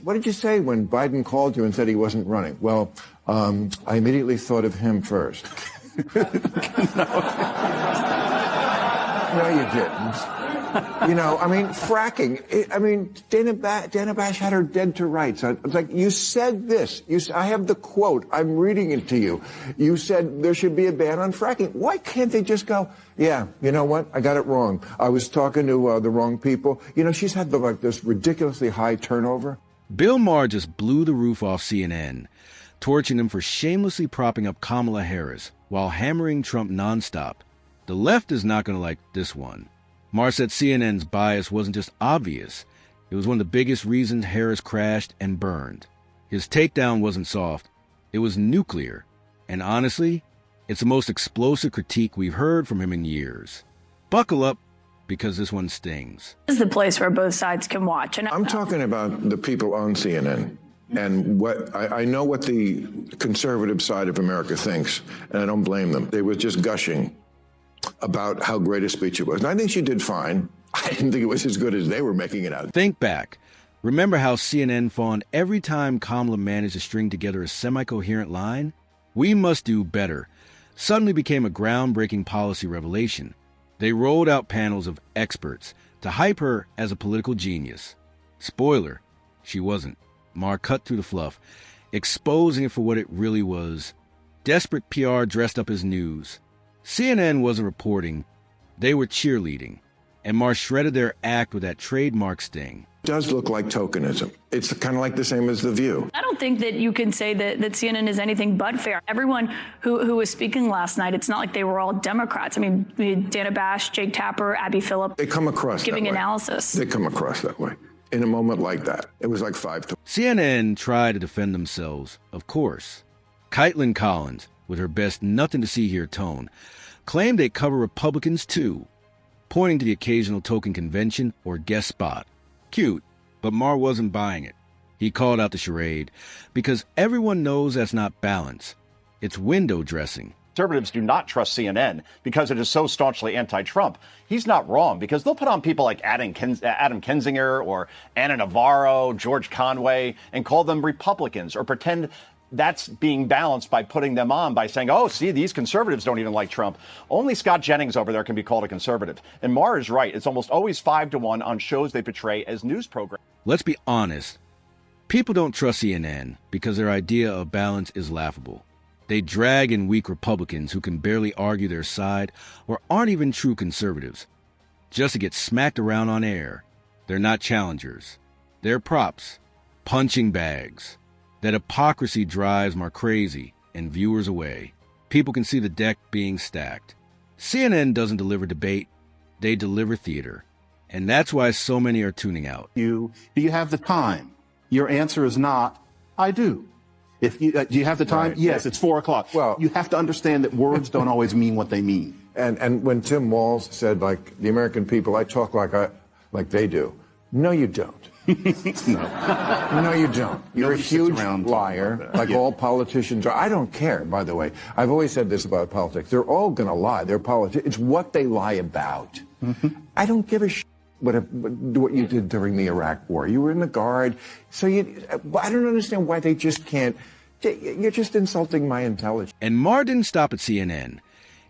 What did you say when Biden called you and said he wasn't running? Well, I immediately thought of him first. No, you didn't. You know, I mean, fracking. Dana Bash had her dead to rights. It's like, you said this. I have the quote. I'm reading it to you. You said there should be a ban on fracking. Why can't they just go, yeah, you know what? I got it wrong. I was talking to the wrong people. You know, she's had this ridiculously high turnover. Bill Maher just blew the roof off CNN, torching him for shamelessly propping up Kamala Harris while hammering Trump nonstop. The left is not going to like this one. Maher said CNN's bias wasn't just obvious. It was one of the biggest reasons Harris crashed and burned. His takedown wasn't soft. It was nuclear. And honestly, it's the most explosive critique we've heard from him in years. Buckle up, because this one stings. This is the place where both sides can watch. And I'm talking about the people on CNN. And what I know what the conservative side of America thinks, and I don't blame them. They were just gushing about how great a speech it was. And I think she did fine. I didn't think it was as good as they were making it out. Think back. Remember how CNN fawned every time Kamala managed to string together a semi-coherent line? We must do better. Suddenly became a groundbreaking policy revelation. They rolled out panels of experts to hype her as a political genius. Spoiler, she wasn't. Maher cut through the fluff, exposing it for what it really was. Desperate PR dressed up as news. CNN wasn't reporting, they were cheerleading. And Maher shredded their act with that trademark sting. It does look like tokenism. It's kind of like the same as The View. I don't think that you can say that CNN is anything but fair. Everyone who was speaking last night, it's not like they were all Democrats. I mean, we had Dana Bash, Jake Tapper, Abby Phillip. They come across giving that way. Analysis. They come across that way. In a moment like that, it was like 5 to... CNN tried to defend themselves, of course. Kaitlyn Collins, with her best nothing to see here tone, claimed they cover Republicans too, pointing to the occasional token convention or guest spot. Cute, but Maher wasn't buying it. He called out the charade because everyone knows that's not balance. It's window dressing. Conservatives do not trust CNN because it is so staunchly anti-Trump. He's not wrong, because they'll put on people like Adam Kinzinger or Anna Navarro, George Conway, and call them Republicans, or pretend that's being balanced by putting them on by saying, oh, see, these conservatives don't even like Trump. Only Scott Jennings over there can be called a conservative. And Maher is right. It's almost always 5-1 on shows they portray as news programs. Let's be honest. People don't trust CNN because their idea of balance is laughable. They drag in weak Republicans who can barely argue their side or aren't even true conservatives, just to get smacked around on air. They're not challengers. They're props, punching bags. That hypocrisy drives Maher crazy and viewers away. People can see the deck being stacked. CNN doesn't deliver debate, they deliver theater. And that's why so many are tuning out. Do you have the time? Your answer is not, I do. If you, do you have the time? Right. Yes, it's 4 o'clock. Well, you have to understand that words don't always mean what they mean. And when Tim Walz said, like, the American people, I talk like they do. No, you don't. No, you don't. You're a huge liar, like all politicians are. I don't care, by the way. I've always said this about politics. They're all going to lie. They're politics. It's what they lie about. I don't give a shit what you did during the Iraq War. You were in the Guard. So I don't understand why they just can't. You're just insulting my intelligence. And Maher didn't stop at CNN.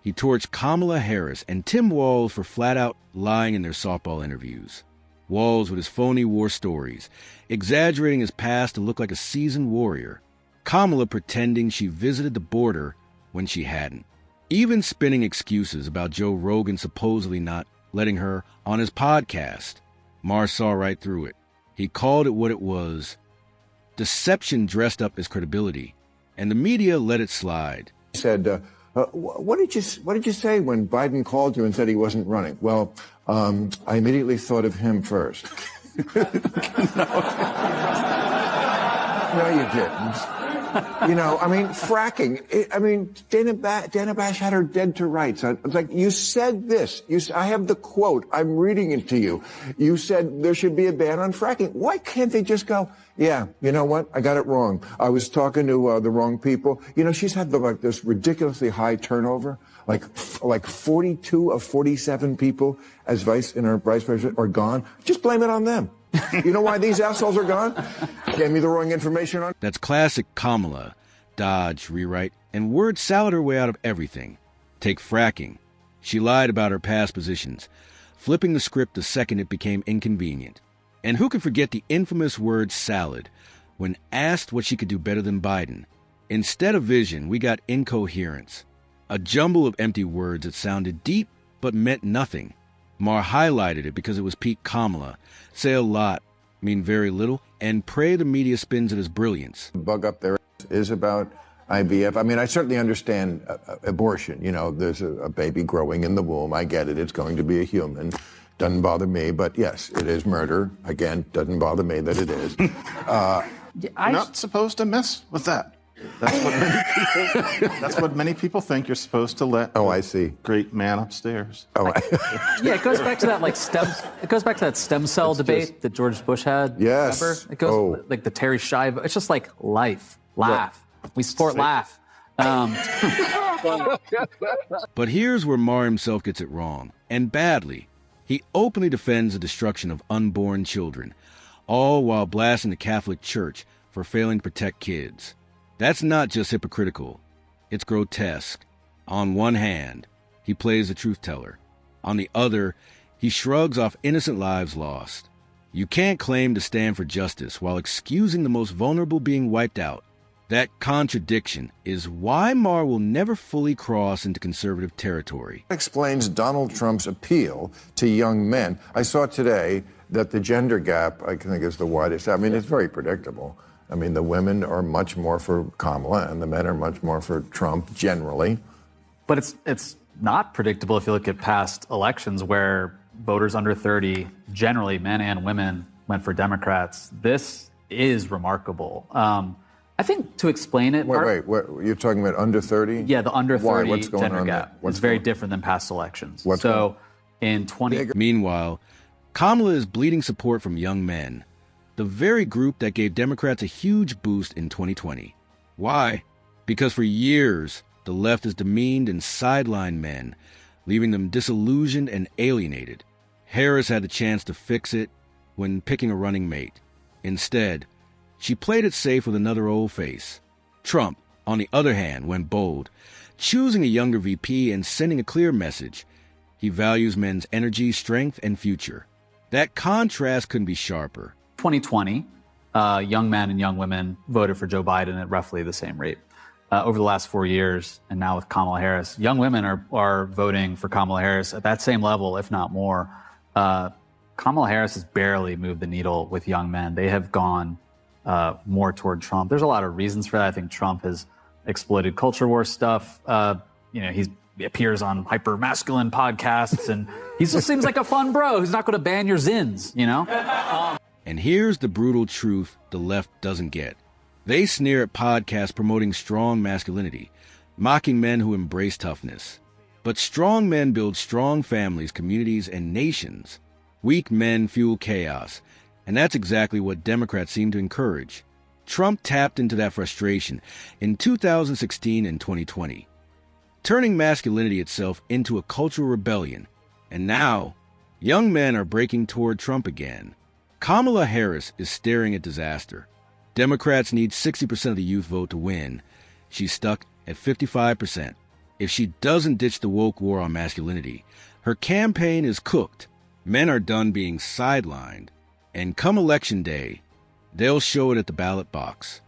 He torched Kamala Harris and Tim Walz for flat-out lying in their softball interviews. Walz with his phony war stories, exaggerating his past to look like a seasoned warrior. Kamala pretending she visited the border when she hadn't. Even spinning excuses about Joe Rogan supposedly not letting her on his podcast. Maher saw right through it. He called it what it was. Deception dressed up as credibility, and the media let it slide. He said, what did you say when Biden called you and said he wasn't running? Well, I immediately thought of him first. No, you didn't. You know, I mean, fracking. Dana Bash had her dead to rights. It's like, you said this. I have the quote. I'm reading it to you. You said there should be a ban on fracking. Why can't they just go, yeah, you know what? I got it wrong. I was talking to the wrong people. You know, she's had this ridiculously high turnover. Like 42 of 47 people as vice president are gone. Just blame it on them. You know why these assholes are gone? Gave me the wrong information on. That's classic Kamala. Dodge, rewrite, and word salad her way out of everything. Take fracking. She lied about her past positions, flipping the script the second it became inconvenient. And who can forget the infamous word salad when asked what she could do better than Biden? Instead of vision, we got incoherence. A jumble of empty words that sounded deep but meant nothing. Maher highlighted it because it was peak Kamala. Say a lot, mean very little, and pray the media spins it as brilliance. Bug up their is about IVF. I mean, I certainly understand abortion. You know, there's a baby growing in the womb. I get it. It's going to be a human. Doesn't bother me. But yes, it is murder. Again, doesn't bother me that it is. You're not supposed to mess with that. That's what many people think. You're supposed to let. Oh, I see. Great man upstairs. Oh, yeah, it goes back to that stem cell debate that George Bush had. Yes. Remember? It goes like the Terry Schiavo. It's just like life, laugh. Yeah. We support laugh. But here's where Maher himself gets it wrong, and badly. He openly defends the destruction of unborn children, all while blasting the Catholic Church for failing to protect kids. That's not just hypocritical. It's grotesque. On one hand, he plays the truth teller. On the other, he shrugs off innocent lives lost. You can't claim to stand for justice while excusing the most vulnerable being wiped out. That contradiction is why Maher will never fully cross into conservative territory. Explains Donald Trump's appeal to young men. I saw today that the gender gap, I think, is the widest. I mean, it's very predictable. I mean, the women are much more for Kamala and the men are much more for Trump generally. But it's not predictable if you look at past elections where voters under 30, generally men and women, went for Democrats. This is remarkable. I think to explain it... Wait, you're talking about under 30? Yeah, the under 30 What's going gender on gap is very different than past elections. Meanwhile, Kamala is bleeding support from young men, the very group that gave Democrats a huge boost in 2020. Why? Because for years, the left has demeaned and sidelined men, leaving them disillusioned and alienated. Harris had the chance to fix it when picking a running mate. Instead, she played it safe with another old face. Trump, on the other hand, went bold, choosing a younger VP and sending a clear message. He values men's energy, strength, and future. That contrast couldn't be sharper. 2020, young men and young women voted for Joe Biden at roughly the same rate. Over the last 4 years, and now with Kamala Harris, young women are voting for Kamala Harris at that same level, if not more. Kamala Harris has barely moved the needle with young men. They have gone more toward Trump. There's a lot of reasons for that. I think Trump has exploited culture war stuff. He appears on hyper masculine podcasts, and he just seems like a fun bro who's not going to ban your zins, you know? And here's the brutal truth the left doesn't get. They sneer at podcasts promoting strong masculinity, mocking men who embrace toughness. But strong men build strong families, communities, and nations. Weak men fuel chaos, and that's exactly what Democrats seem to encourage. Trump tapped into that frustration in 2016 and 2020, turning masculinity itself into a cultural rebellion. And now, young men are breaking toward Trump again. Kamala Harris is staring at disaster. Democrats need 60% of the youth vote to win. She's stuck at 55%. If she doesn't ditch the woke war on masculinity, her campaign is cooked. Men are done being sidelined. And come election day, they'll show it at the ballot box.